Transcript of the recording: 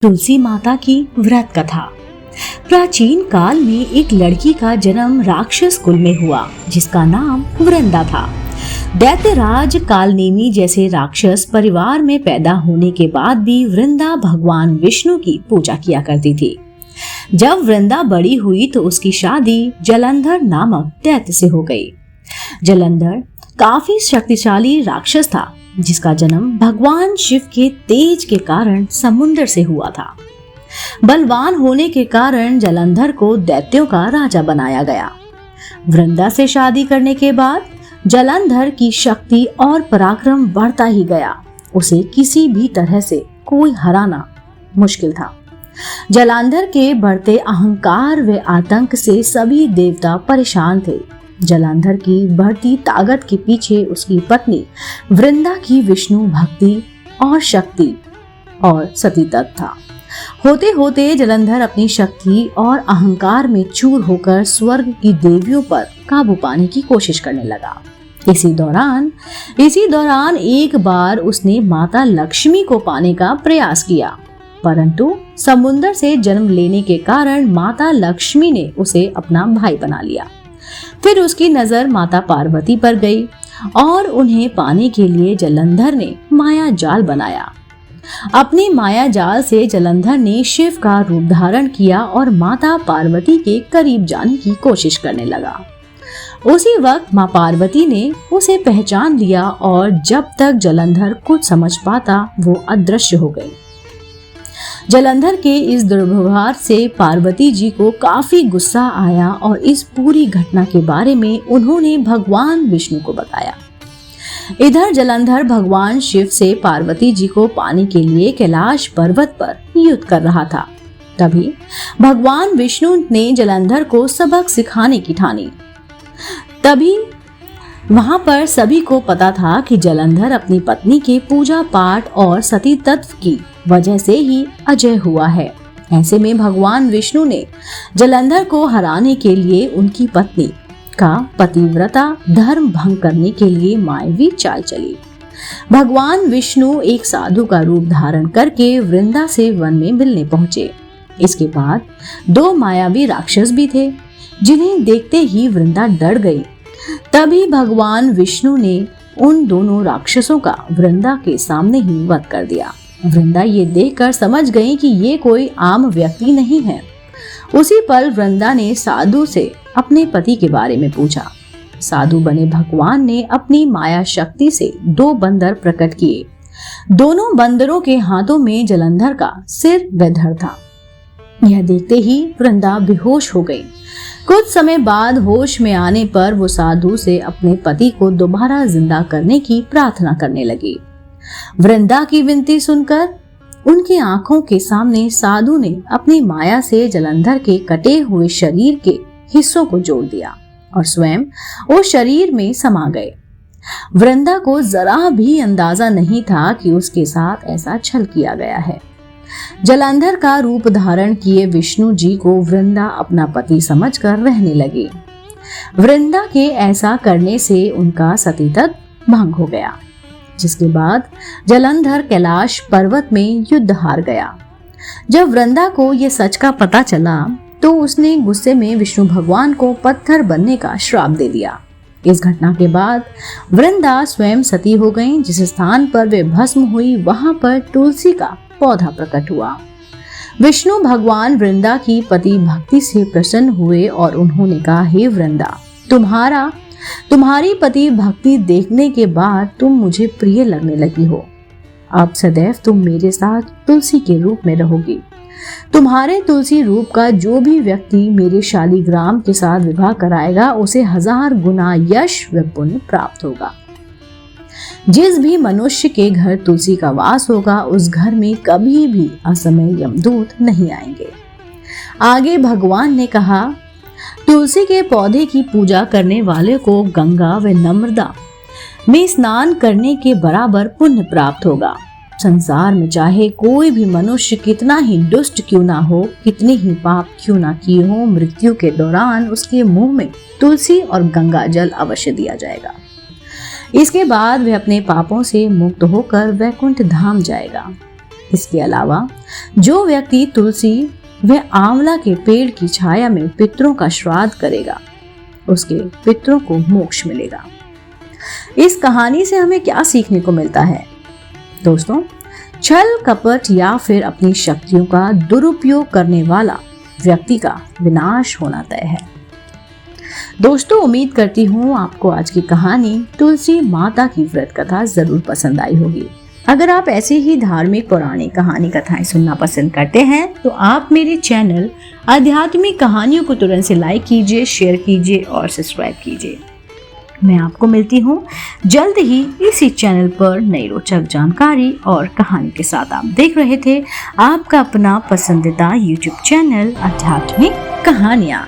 तुलसी माता की व्रत कथा। प्राचीन काल में एक लड़की का जन्म राक्षस कुल में हुआ जिसका नाम वृंदा था। दैत्यराज कालनेमी जैसे राक्षस परिवार में पैदा होने के बाद भी वृंदा भगवान विष्णु की पूजा किया करती थी। जब वृंदा बड़ी हुई तो उसकी शादी जलंधर नामक दैत्य से हो गई। जलंधर काफी शक्तिशाली राक्षस था जिसका जन्म भगवान शिव के तेज के कारण समुद्र से हुआ था। बलवान होने के कारण जलंधर को दैत्यों का राजा बनाया गया। वृंदा से शादी करने के बाद जलंधर की शक्ति और पराक्रम बढ़ता ही गया। उसे किसी भी तरह से कोई हराना मुश्किल था। जलंधर के बढ़ते अहंकार व आतंक से सभी देवता परेशान थे। जलंधर की बढ़ती ताकत के पीछे उसकी पत्नी वृंदा की विष्णु भक्ति और शक्ति और सतीत्व था। होते होते जलंधर अपनी शक्ति और अहंकार में चूर होकर स्वर्ग की देवियों पर काबू पाने की कोशिश करने लगा। इसी दौरान एक बार उसने माता लक्ष्मी को पाने का प्रयास किया, परंतु समुद्र से जन्म लेने के कारण माता लक्ष्मी ने उसे अपना भाई बना लिया। फिर उसकी नजर माता पार्वती पर गई और उन्हें पाने के लिए जलंधर ने माया जाल बनाया। अपनी माया जाल से जलंधर ने शिव का रूप धारण किया और माता पार्वती के करीब जाने की कोशिश करने लगा। उसी वक्त माँ पार्वती ने उसे पहचान लिया और जब तक जलंधर कुछ समझ पाता वो अदृश्य हो गई। जलंधर के इस दुर्व्यवहार से पार्वती जी को काफी गुस्सा आया और इस पूरी घटना के बारे में उन्होंने भगवान विष्णु को बताया। इधर जलंधर भगवान शिव से पार्वती जी को पाने के लिए कैलाश पर्वत पर युद्ध कर रहा था। तभी भगवान विष्णु ने जलंधर को सबक सिखाने की ठानी। तभी वहां पर सभी को पता था कि जलंधर अपनी पत्नी के पूजा पाठ और सती तत्व की वजह से ही अजय हुआ है। ऐसे में भगवान विष्णु ने जलंधर को हराने के लिए उनकी पत्नी का पतिव्रता धर्म भंग करने के लिए मायावी चाल चली। भगवान विष्णु एक साधु का रूप धारण करके वृंदा से वन में मिलने पहुंचे। इसके बाद दो मायावी राक्षस भी थे जिन्हें देखते ही वृंदा डर गई। तभी भगवान विष्णु ने उन दोनों राक्षसों का वृंदा के सामने ही वध कर दिया। वृंदा ये देखकर समझ गई कि ये कोई आम व्यक्ति नहीं है। उसी पल वृंदा ने साधु से अपने पति के बारे में पूछा। साधु बने भगवान ने अपनी माया शक्ति से दो बंदर प्रकट किए। दोनों बंदरों के हाथों में जलंधर का सिर व धड़ था। यह देखते ही वृंदा बेहोश हो गई। कुछ समय बाद होश में आने पर वो साधु से अपने पति को दोबारा जिंदा करने की प्रार्थना करने लगी। वृंदा की विनती सुनकर उनकी आंखों के सामने साधु ने अपनी माया से जलंधर के कटे हुए शरीर के हिस्सों को जोड़ दिया और स्वयं उस शरीर में समा गए। वृंदा को जरा भी अंदाजा नहीं था कि उसके साथ ऐसा छल किया गया है। जलंधर का रूप धारण किए विष्णु जी को वृंदा अपना पति समझकर रहने लगी। वृंदा के ऐसा करने से उनका सतीत्व भंग हो गया, जिसके बाद जलंधर कैलाश पर्वत में युद्ध हार गया। जब वृंदा को यह सच का पता चला तो उसने गुस्से में विष्णु भगवान को पत्थर बनने का श्राप दे दिया। इस घटना के बाद वृंदा स्वयं सती हो गई। जिस स्थान पर वे भस्म हुई वहां पर तुलसी का पौधा प्रकट हुआ। विष्णु भगवान वृंदा की पति भक्ति से प्रसन्न हुए और उन्होंने कहा, हे वृंदा, तुम्हारी पति भक्ति देखने के बाद तुम मुझे प्रिय लगने लगी हो। अब सदैव तुम मेरे साथ तुलसी के रूप में रहोगी। तुम्हारे तुलसी रूप का जो भी व्यक्ति मेरे शालिग्राम के साथ विवाह कराएगा उसे 1000 गुना यश व पुण्य प्राप्त होगा। जिस भी मनुष्य के घर तुलसी का वास होगा उस घर में कभी भी असमय यमदूत नहीं आएंगे। आगे भगवान ने कहा, तुलसी के पौधे की पूजा करने वाले को गंगा व नर्मदा में स्नान करने के बराबर पुण्य प्राप्त होगा। संसार में चाहे कोई भी मनुष्य कितना ही दुष्ट क्यों ना हो, कितने ही पाप क्यों ना किए हो, मृत्यु के दौरान उसके मुंह में तुलसी और गंगा जल अवश्य दिया जाएगा। इसके बाद वह अपने पापों से मुक्त होकर वैकुंठ धाम जाएगा। इसके अलावा जो व्यक्ति तुलसी व आंवला के पेड़ की छाया में पितरों का श्राद्ध करेगा, उसके पितरों को मोक्ष मिलेगा। इस कहानी से हमें क्या सीखने को मिलता है? दोस्तों, छल कपट या फिर अपनी शक्तियों का दुरुपयोग करने वाला व्यक्ति का विनाश होना तय है। दोस्तों, उम्मीद करती हूँ आपको आज की कहानी तुलसी माता की व्रत कथा जरूर पसंद आई होगी। अगर आप ऐसे ही धार्मिक पौराणिक कहानी कथाएं सुनना पसंद करते हैं तो आप मेरे चैनल आध्यात्मिक कहानियों को तुरंत से लाइक कीजिए, शेयर कीजिए और सब्सक्राइब कीजिए। मैं आपको मिलती हूँ जल्द ही इसी चैनल पर नई रोचक जानकारी और कहानी के साथ। आप देख रहे थे आपका अपना पसंदीदा YouTube चैनल आध्यात्मिक कहानियाँ।